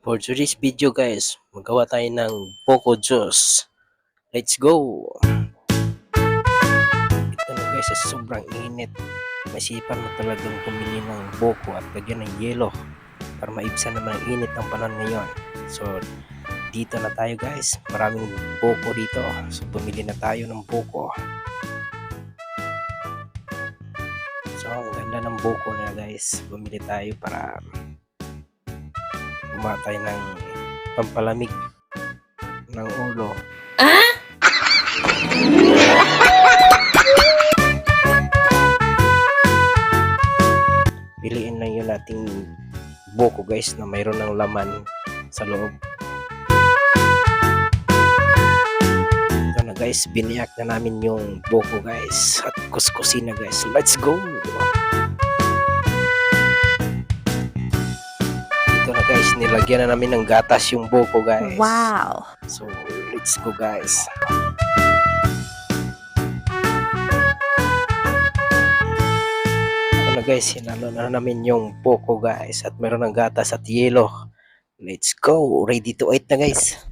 For today's video guys, magawa tayo ng Poco Juice. Let's go! Ito na guys, sa sobrang init. Masipan mo talagang pumili ng Poco at lagyan ng yelo para maibsan naman ang init ng panahon ngayon. So, dito na tayo guys. Maraming Poco dito. So, bumili na tayo ng Poco. So, ang ganda ng Poco na guys. Bumili tayo para gumawa tayo ng pampalamig ng ulo. Piliin lang yung nating buko guys na mayroon ng laman sa loob. Ito na guys, biniyak na namin yung buko guys at kuskusin na guys. Let's go! Ito na guys, nilagyan na namin ng gatas yung buko guys. Wow! So, let's go guys. Ito na guys, hinalo na namin yung buko guys at meron ng gatas at yelo. Let's go! Ready to eat na guys.